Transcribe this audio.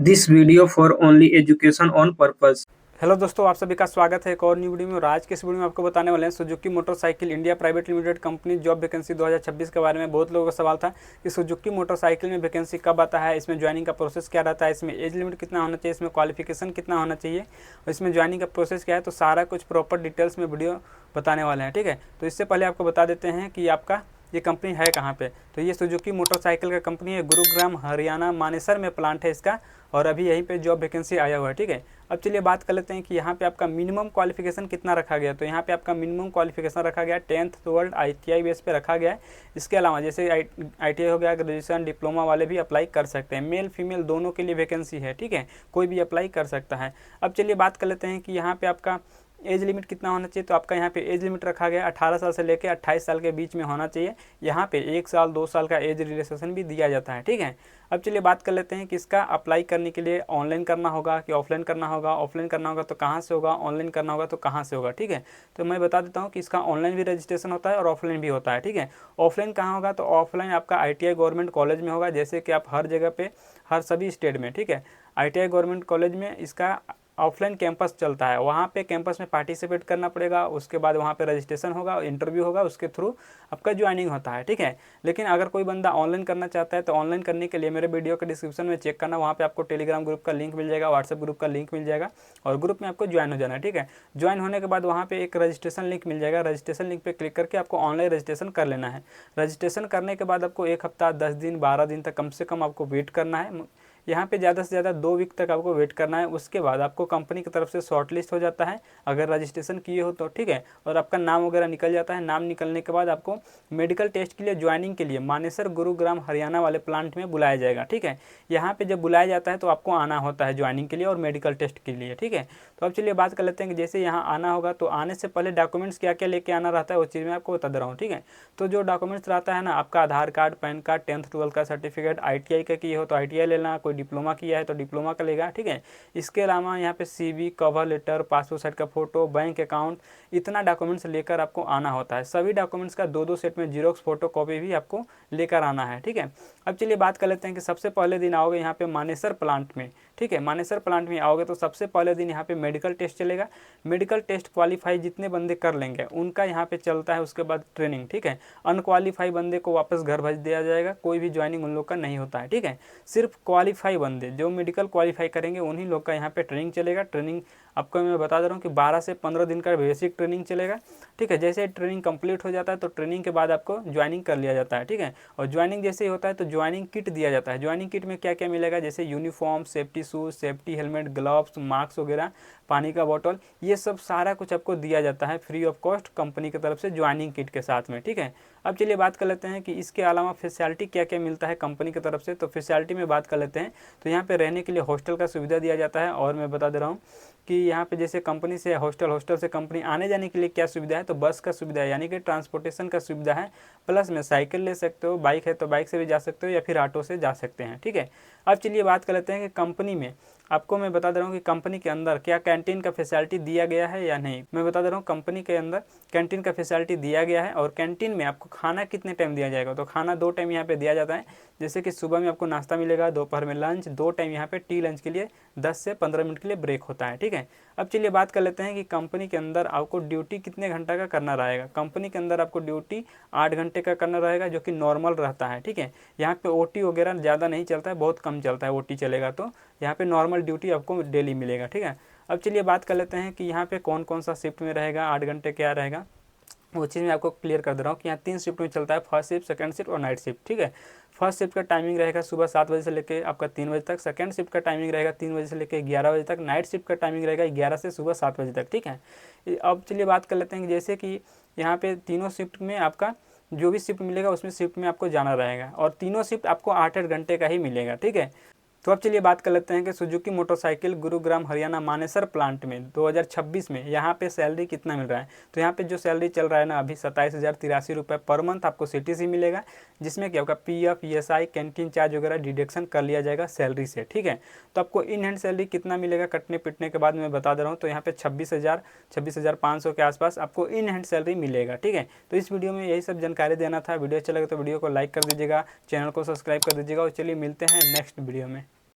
This video for only education on purpose। Hello दोस्तों, आप सभी का स्वागत है एक और न्यू वीडियो में। और आज के इस वीडियो में आपको बताने वाले हैं Suzuki motorcycle India private limited company job vacancy 2026 के बारे में। बहुत लोगों का सवाल था कि सुजुकी मोटरसाइकिल में वैकेंसी कब आता है, इसमें ज्वाइनिंग का प्रोसेस क्या रहता है, इसमें एज लिमिट कितना होना चाहिए, इसमें क्वालिफिकेशन कितना होना चाहिए और इसमें ज्वाइनिंग का प्रोसेस क्या है। तो सारा कुछ प्रॉपर डिटेल्स में वीडियो बताने वाले हैं, ठीक है। तो इससे पहले आपको बता देते हैं कि आपका ये कंपनी है कहाँ पे। तो ये सुजुकी मोटरसाइकिल का कंपनी है, गुरुग्राम हरियाणा मानेसर में प्लांट है इसका, और अभी यहीं पे जॉब वैकेंसी आया हुआ है, ठीक है। अब चलिए बात कर लेते हैं कि यहाँ पे आपका मिनिमम क्वालिफिकेशन कितना रखा गया। तो यहाँ पे आपका मिनिमम क्वालिफिकेशन रखा गया 10th वर्ल्ड ITI बेस पे रखा गया है। इसके अलावा जैसे ITI हो गया, ग्रेजुएशन डिप्लोमा वाले भी अप्लाई कर सकते हैं। मेल फीमेल दोनों के लिए वैकेंसी है, ठीक है, कोई भी अप्लाई कर सकता है। अब चलिए बात कर लेते हैं कि यहाँ पे आपका एज लिमिट कितना होना चाहिए। तो आपका यहाँ पे एज लिमिट रखा गया 18 साल से लेकर 28 साल के बीच में होना चाहिए। यहाँ पे 1 साल 2 साल का एज रिलैक्सेशन भी दिया जाता है, ठीक है। अब चलिए बात कर लेते हैं कि इसका अप्लाई करने के लिए ऑनलाइन करना होगा कि ऑफलाइन करना होगा। ऑफलाइन करना होगा तो कहाँ से होगा, ऑनलाइन करना होगा तो कहाँ से होगा, ठीक है। तो मैं बता देता हूँ कि इसका ऑनलाइन भी रजिस्ट्रेशन होता है और ऑफलाइन भी होता है, ठीक है। ऑफलाइन कहाँ होगा, तो ऑफलाइन आपका ITI गवर्नमेंट कॉलेज में होगा। जैसे कि आप हर जगह पे हर सभी स्टेट में, ठीक है, ITI गवर्नमेंट कॉलेज में इसका ऑफलाइन कैंपस चलता है। वहाँ पे कैंपस में पार्टिसिपेट करना पड़ेगा, उसके बाद वहाँ पे रजिस्ट्रेशन होगा, इंटरव्यू होगा, उसके थ्रू आपका ज्वाइनिंग होता है, ठीक है। लेकिन अगर कोई बंदा ऑनलाइन करना चाहता है तो ऑनलाइन करने के लिए मेरे वीडियो के डिस्क्रिप्शन में चेक करना, वहाँ पे आपको टेलीग्राम ग्रुप का लिंक मिल जाएगा, व्हाट्सएप ग्रुप का लिंक मिल जाएगा और ग्रुप में आपको ज्वाइन हो जाना है, ठीक है। ज्वाइन होने के बाद वहाँ पे एक रजिस्ट्रेशन लिंक मिल जाएगा। रजिस्ट्रेशन लिंक पे क्लिक करके आपको ऑनलाइन रजिस्ट्रेशन कर लेना है। रजिस्ट्रेशन करने के बाद आपको 1 हफ्ता 10 दिन 12 दिन तक कम से कम आपको वेट करना है। यहाँ पे ज़्यादा से ज़्यादा 2 वीक तक आपको वेट करना है। उसके बाद आपको कंपनी की तरफ से शॉर्टलिस्ट हो जाता है अगर रजिस्ट्रेशन किए हो तो, ठीक है, और आपका नाम वगैरह निकल जाता है। नाम निकलने के बाद आपको मेडिकल टेस्ट के लिए ज्वाइनिंग के लिए मानेसर गुरुग्राम हरियाणा वाले प्लांट में बुलाया जाएगा, ठीक है। यहाँ पे जब बुलाया जाता है तो आपको आना होता है ज्वाइनिंग के लिए और मेडिकल टेस्ट के लिए, ठीक है। तो अब चलिए बात कर लेते हैं कि जैसे यहाँ आना होगा तो आने से पहले डॉक्यूमेंट्स क्या क्या लेके आना रहता है, वो चीज़ मैं आपको बता दे रहा हूँ, ठीक है। तो जो डॉक्यूमेंट्स रहता है ना, आपका आधार card, pan card, 10th 12th का सर्टिफिकेट, ITI का किए हो तो ITI लेना, कोई डिप्लोमा किया है तो डिप्लोमा का लेगा, ठीक है। इसके अलावा यहाँ पे CV, cover letter, passport size का फोटो, बैंक अकाउंट, इतना डॉक्यूमेंट्स लेकर आपको आना होता है। सभी डॉक्यूमेंट्स का 2-2 सेट में जीरोक्स फोटो कॉपी भी आपको लेकर आना है, ठीक है। अब चलिए बात कर लेते हैं कि सबसे पहले दिन आओगे यहाँ पे मानेसर प्लांट में, ठीक है। मानेसर प्लांट में आओगे तो सबसे पहले दिन यहाँ पे मेडिकल टेस्ट चलेगा। मेडिकल टेस्ट क्वालिफाई जितने बंदे कर लेंगे उनका यहाँ पे चलता है। उसके बाद ट्रेनिंग, ठीक है। अनक्वालिफाई बंदे को वापस घर भेज दिया जाएगा, कोई भी ज्वाइनिंग उन लोग का नहीं होता है, ठीक है। सिर्फ क्वालिफाई बंदे जो मेडिकल क्वालिफाई करेंगे उन्हीं लोग का यहाँ पे ट्रेनिंग चलेगा। ट्रेनिंग आपको मैं बता दे रहा हूँ कि 12 से 15 दिन का बेसिक ट्रेनिंग चलेगा, ठीक है। जैसे ट्रेनिंग कंप्लीट हो जाता है तो ट्रेनिंग के बाद आपको ज्वाइनिंग कर लिया जाता है, ठीक है। और ज्वाइनिंग जैसे ही होता है तो ज्वाइनिंग किट दिया जाता है। ज्वाइनिंग किट में क्या क्या मिलेगा, जैसे uniform, safety shoes, safety helmet, gloves, mask वगैरह, पानी का बोतल, ये सब सारा कुछ आपको दिया जाता है फ्री ऑफ कॉस्ट कंपनी की तरफ से ज्वाइनिंग किट के साथ में, ठीक है। अब चलिए बात कर लेते हैं कि इसके अलावा फैसिलिटी क्या क्या मिलता है कंपनी की तरफ से। तो फैसिलिटी में बात कर लेते हैं तो यहाँ पे रहने के लिए हॉस्टल का सुविधा दिया जाता है। और मैं बता दे रहा हूँ कि यहाँ पे जैसे कंपनी से हॉस्टल, हॉस्टल से कंपनी आने जाने के लिए क्या सुविधा है, तो बस का सुविधा है, यानी कि ट्रांसपोर्टेशन का सुविधा है। प्लस में साइकिल ले सकते हो, बाइक है तो बाइक से भी जा सकते हो या फिर ऑटो से जा सकते हैं, ठीक है। अब चलिए बात कर लेते हैं कि कंपनी में आपको मैं बता दे रहा हूँ कि कंपनी के अंदर क्या कैंटीन का फैसिलिटी दिया गया है या नहीं। मैं बता दे रहा हूँ कंपनी के अंदर कैंटीन का फैसिलिटी दिया गया है। और कैंटीन में आपको खाना कितने टाइम दिया जाएगा, तो खाना 2 टाइम यहाँ पे दिया जाता है। जैसे कि सुबह में आपको नाश्ता मिलेगा, दोपहर में लंच, 2 टाइम यहाँ पे टी लंच के लिए 10 से 15 मिनट के लिए ब्रेक होता है, ठीक है। अब चलिए बात कर लेते हैं कि कंपनी के अंदर आपको ड्यूटी कितने घंटा का करना रहेगा। कंपनी के अंदर आपको ड्यूटी 8 घंटे का करना रहेगा, जो कि नॉर्मल रहता है, ठीक है। यहाँ पे OT वगैरह ज़्यादा नहीं चलता है, बहुत कम चलता है। OT चलेगा तो यहाँ पे नॉर्मल ड्यूटी आपको डेली मिलेगा, ठीक है। अब चलिए बात कर लेते हैं कि यहाँ पे कौन कौन सा शिफ्ट में रहेगा, 8 घंटे क्या रहेगा, वो चीज़ मैं आपको क्लियर कर दे रहा हूँ कि यहाँ 3 शिफ्ट में चलता है, फर्स्ट शिफ्ट, सेकंड शिफ्ट और नाइट शिफ्ट, ठीक है। फर्स्ट शिफ्ट का टाइमिंग रहेगा सुबह 7 बजे से लेकर आपका 3 बजे तक। सेकंड शिफ्ट का टाइमिंग रहेगा 3 बजे से लेकर 11 बजे तक। नाइट शिफ्ट का टाइमिंग रहेगा 11 से सुबह 7 बजे तक, ठीक है। अब चलिए बात कर लेते हैं कि जैसे कि यहाँ पे तीनों शिफ्ट में आपका जो भी शिफ्ट मिलेगा उसमें शिफ्ट में आपको जाना रहेगा और तीनों शिफ्ट आपको 8-8 घंटे का ही मिलेगा, ठीक है। तो अब चलिए बात कर लेते हैं कि Suzuki motorcycle Gurugram Haryana Manesar plant में 2026 में यहाँ पे सैलरी कितना मिल रहा है। तो यहाँ पे जो सैलरी चल रहा है ना अभी 27,083 रुपये पर मंथ आपको CTC मिलेगा, जिसमें क्या होगा PF, ESI, कैंटीन चार्ज वगैरह डिडक्शन कर लिया जाएगा सैलरी से, ठीक है। तो आपको इन हैंड सैलरी कितना मिलेगा कटने पिटने के बाद मैं बता दे रहा हूँ। तो यहाँ पे 26,500 के आसपास आपको इन हैंड सैलरी मिलेगा, ठीक है। तो इस वीडियो में यही सब जानकारी देना था। वीडियो अच्छा लगे तो वीडियो को लाइक कर दीजिएगा, चैनल को सब्सक्राइब कर दीजिएगा और चलिए मिलते हैं नेक्स्ट वीडियो में।